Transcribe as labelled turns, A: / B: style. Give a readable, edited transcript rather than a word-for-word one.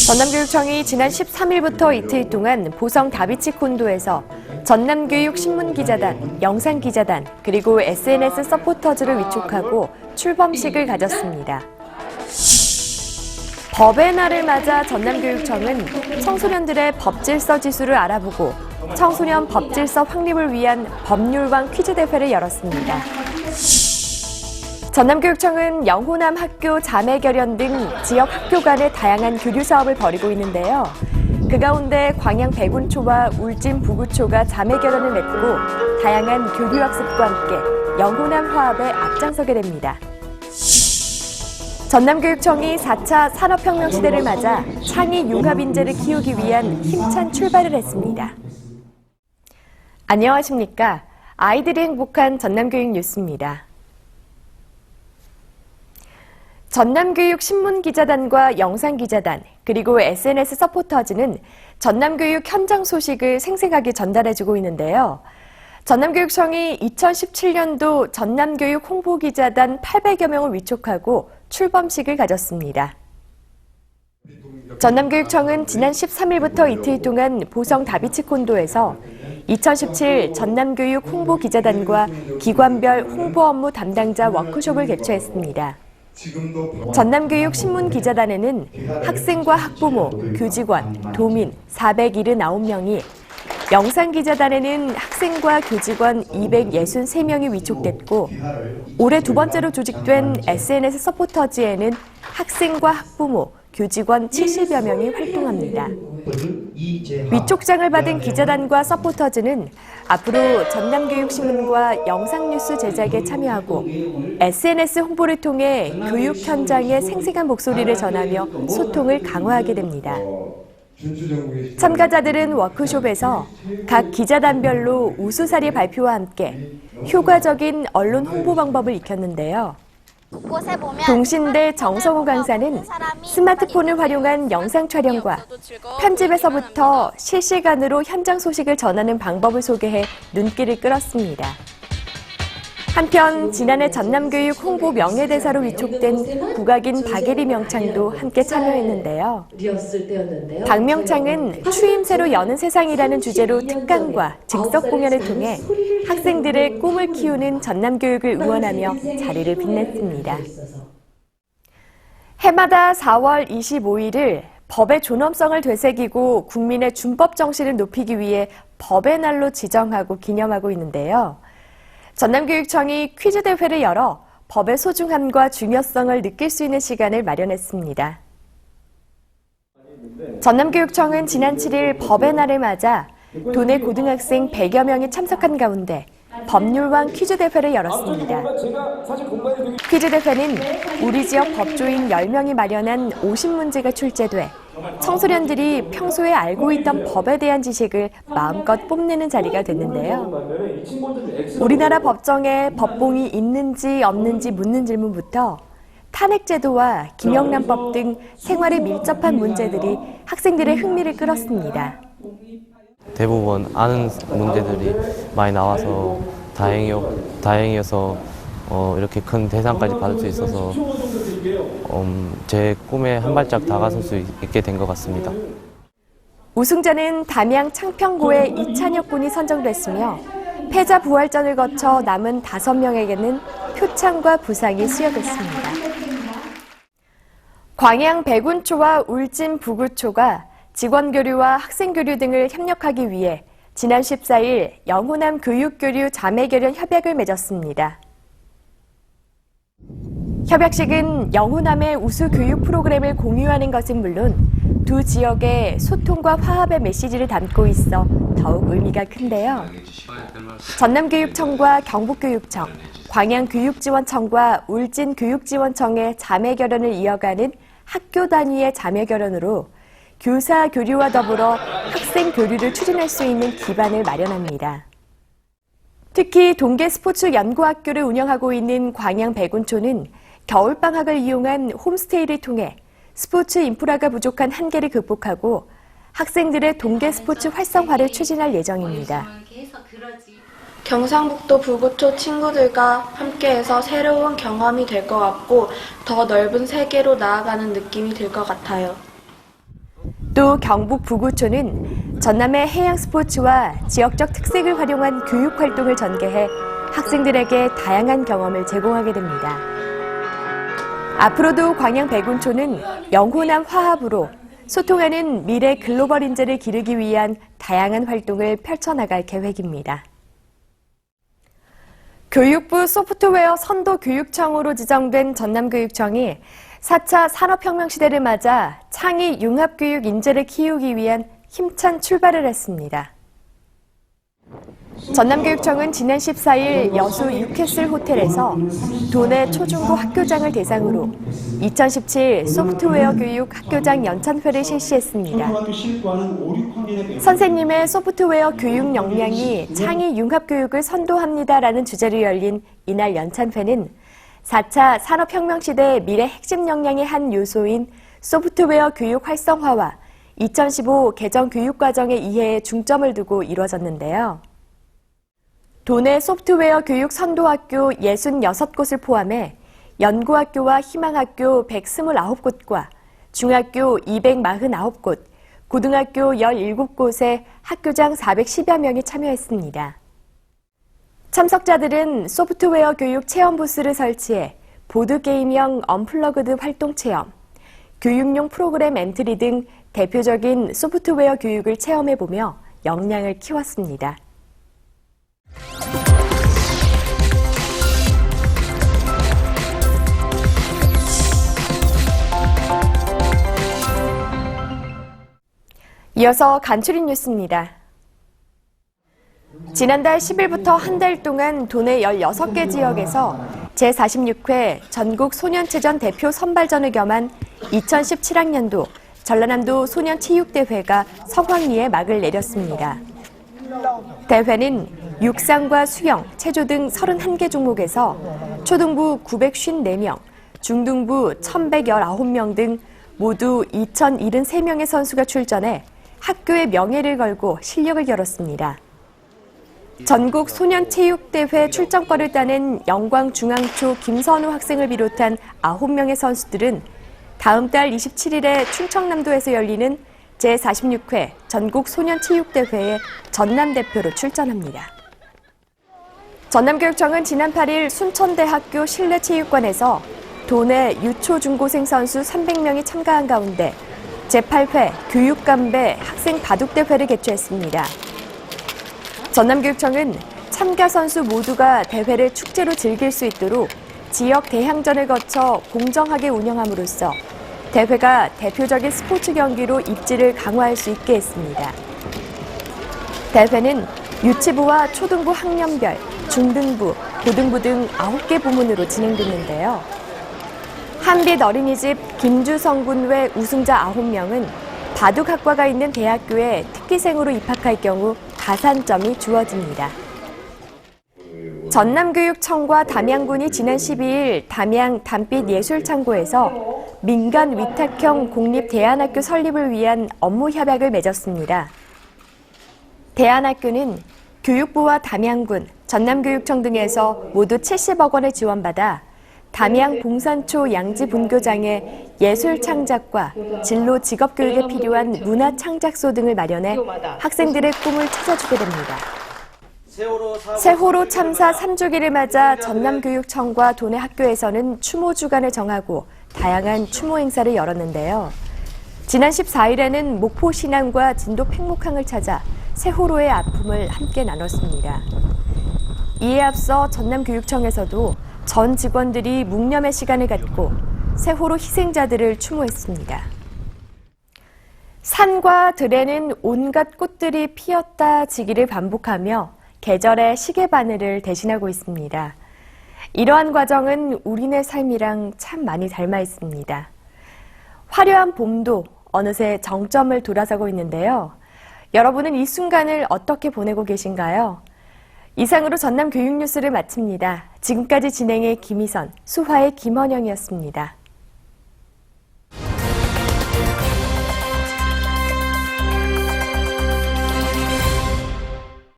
A: 전남교육청이 지난 13일부터 이틀 동안 보성 다비치 콘도에서 전남교육 신문기자단, 영상기자단, 그리고 SNS 서포터즈를 위촉하고 출범식을 가졌습니다. 법의 날을 맞아 전남교육청은 청소년들의 법질서 지수를 알아보고 청소년 법질서 확립을 위한 법률왕 퀴즈 대회를 열었습니다. 전남교육청은 영호남 학교 자매결연 등 지역 학교 간의 다양한 교류 사업을 벌이고 있는데요. 그 가운데 광양 백운초와 울진 부구초가 자매결연을 맺고 다양한 교류학습과 함께 영호남 화합에 앞장서게 됩니다. 전남교육청이 4차 산업혁명 시대를 맞아 창의 융합인재를 키우기 위한 힘찬 출발을 했습니다. 안녕하십니까? 아이들이 행복한 전남교육 뉴스입니다. 전남교육 신문기자단과 영상기자단, 그리고 SNS 서포터즈는 전남교육 현장 소식을 생생하게 전달해주고 있는데요. 전남교육청이 2017년도 전남교육 홍보기자단 800여 명을 위촉하고 출범식을 가졌습니다. 전남교육청은 지난 13일부터 이틀 동안 보성 다비치 콘도에서 2017 전남교육 홍보기자단과 기관별 홍보 업무 담당자 워크숍을 개최했습니다. 전남교육 신문기자단에는 학생과 학부모, 교직원, 도민 479명이, 영상기자단에는 학생과 교직원 263명이 위촉됐고, 올해 두 번째로 조직된 SNS 서포터즈에는 학생과 학부모, 교직원 70여 명이 활동합니다. 위촉장을 받은 기자단과 서포터즈는 앞으로 전남교육신문과 영상뉴스 제작에 참여하고 SNS 홍보를 통해 교육 현장의 생생한 목소리를 전하며 소통을 강화하게 됩니다. 참가자들은 워크숍에서 각 기자단별로 우수사례 발표와 함께 효과적인 언론 홍보 방법을 익혔는데요. 동신대 정성호 강사는 스마트폰을 활용한 영상 촬영과 편집에서부터 실시간으로 현장 소식을 전하는 방법을 소개해 눈길을 끌었습니다. 한편 지난해 전남교육 홍보 명예대사로 위촉된 국악인 박예리 명창도 함께 참여했는데요. 박명창은 추임새로 여는 세상이라는 주제로 특강과 즉석 공연을 통해 학생들의 꿈을 키우는 전남교육을 응원하며 자리를 빛냈습니다. 해마다 4월 25일을 법의 존엄성을 되새기고 국민의 준법 정신을 높이기 위해 법의 날로 지정하고 기념하고 있는데요. 전남교육청이 퀴즈 대회를 열어 법의 소중함과 중요성을 느낄 수 있는 시간을 마련했습니다. 전남교육청은 지난 7일 법의 날을 맞아 도내 고등학생 100여 명이 참석한 가운데 법률왕 퀴즈 대회를 열었습니다. 퀴즈 대회는 우리 지역 법조인 10명이 마련한 50문제가 출제돼 청소년들이 평소에 알고 있던 법에 대한 지식을 마음껏 뽐내는 자리가 됐는데요. 우리나라 법정에 법봉이 있는지 없는지 묻는 질문부터 탄핵제도와 김영란법 등 생활에 밀접한 문제들이 학생들의 흥미를 끌었습니다.
B: 대부분 아는 문제들이 많이 나와서 다행이어서 이렇게 큰 대상까지 받을 수 있어서 제 꿈에 한 발짝 다가설 수 있게 된 것 같습니다.
A: 우승자는 담양 창평고의 이찬혁 군이 선정됐으며 패자 부활전을 거쳐 남은 5명에게는 표창과 부상이 수여됐습니다. 광양 백운초와 울진 부구초가 직원교류와 학생교류 등을 협력하기 위해 지난 14일 영호남 교육교류 자매결연 협약을 맺었습니다. 협약식은 영호남의 우수 교육 프로그램을 공유하는 것은 물론 두 지역의 소통과 화합의 메시지를 담고 있어 더욱 의미가 큰데요. 전남교육청과 경북교육청, 광양교육지원청과 울진교육지원청의 자매결연을 이어가는 학교 단위의 자매결연으로 교사 교류와 더불어 학생 교류를 추진할 수 있는 기반을 마련합니다. 특히 동계스포츠연구학교를 운영하고 있는 광양 백운초는 겨울방학을 이용한 홈스테이를 통해 스포츠 인프라가 부족한 한계를 극복하고 학생들의 동계스포츠 활성화를 추진할 예정입니다.
C: 경상북도 부구초 친구들과 함께해서 새로운 경험이 될 것 같고 더 넓은 세계로 나아가는 느낌이 들 것 같아요.
A: 또 경북 부구초는 전남의 해양 스포츠와 지역적 특색을 활용한 교육 활동을 전개해 학생들에게 다양한 경험을 제공하게 됩니다. 앞으로도 광양 백운초는 영호남 화합으로 소통하는 미래 글로벌 인재를 기르기 위한 다양한 활동을 펼쳐나갈 계획입니다. 교육부 소프트웨어 선도교육청으로 지정된 전남교육청이 4차 산업혁명 시대를 맞아 창의 융합교육 인재를 키우기 위한 힘찬 출발을 했습니다. 전남교육청은 지난 14일 여수 유캐슬 호텔에서 도내 초중고 학교장을 대상으로 2017 소프트웨어 교육 학교장 연찬회를 실시했습니다. 선생님의 소프트웨어 교육 역량이 창의 융합교육을 선도합니다라는 주제로 열린 이날 연찬회는 4차 산업혁명 시대의 미래 핵심 역량의 한 요소인 소프트웨어 교육 활성화와 2015 개정 교육과정의 이해에 중점을 두고 이루어졌는데요. 도내 소프트웨어 교육 선도학교 66곳을 포함해 연구학교와 희망학교 129곳과 중학교 249곳, 고등학교 17곳에 학교장 410여 명이 참여했습니다. 참석자들은 소프트웨어 교육 체험 부스를 설치해 보드게임형 언플러그드 활동 체험, 교육용 프로그램 엔트리 등 대표적인 소프트웨어 교육을 체험해보며 역량을 키웠습니다. 이어서 간추린 뉴스입니다. 지난달 10일부터 한 달 동안 도내 16개 지역에서 제46회 전국 소년체전 대표 선발전을 겸한 2017학년도 전라남도 소년체육대회가 성황리에 막을 내렸습니다. 대회는 육상과 수영, 체조 등 31개 종목에서 초등부 954명, 중등부 1119명 등 모두 2073명의 선수가 출전해 학교의 명예를 걸고 실력을 겨뤘습니다. 전국 소년체육대회 출전권을 따낸 영광중앙초 김선우 학생을 비롯한 9명의 선수들은 다음 달 27일에 충청남도에서 열리는 제46회 전국 소년체육대회에 전남대표로 출전합니다. 전남교육청은 지난 8일 순천대학교 실내체육관에서 도내 유초 중고생 선수 300명이 참가한 가운데 제8회 교육감배 학생 바둑대회를 개최했습니다. 전남교육청은 참가 선수 모두가 대회를 축제로 즐길 수 있도록 지역 대항전을 거쳐 공정하게 운영함으로써 대회가 대표적인 스포츠 경기로 입지를 강화할 수 있게 했습니다. 대회는 유치부와 초등부 학년별, 중등부, 고등부 등 9개 부문으로 진행됐는데요. 한빛 어린이집 김주성군외 우승자 9명은 바둑학과가 있는 대학교에 특기생으로 입학할 경우 가산점이 주어집니다. 전남교육청과 담양군이 지난 12일 담양 담빛예술창고에서 민간 위탁형 공립대안학교 설립을 위한 업무 협약을 맺었습니다. 대안학교는 교육부와 담양군, 전남교육청 등에서 모두 70억 원을 지원받아 담양 봉산초 양지분교장에 예술창작과 진로 직업교육에 필요한 문화창작소 등을 마련해 학생들의 꿈을 찾아주게 됩니다. 세월호 참사 3주기를 맞아 전남교육청과 도내 학교에서는 추모 주간을 정하고 다양한 추모 행사를 열었는데요. 지난 14일에는 목포 신항과 진도 팽목항을 찾아 세월호의 아픔을 함께 나눴습니다. 이에 앞서 전남교육청에서도 전 직원들이 묵념의 시간을 갖고 세월호 희생자들을 추모했습니다. 산과 들에는 온갖 꽃들이 피었다 지기를 반복하며 계절의 시계바늘을 대신하고 있습니다. 이러한 과정은 우리네 삶이랑 참 많이 닮아 있습니다. 화려한 봄도 어느새 정점을 돌아서고 있는데요. 여러분은 이 순간을 어떻게 보내고 계신가요? 이상으로 전남 교육뉴스를 마칩니다. 지금까지 진행의 김희선, 수화의 김원영이었습니다.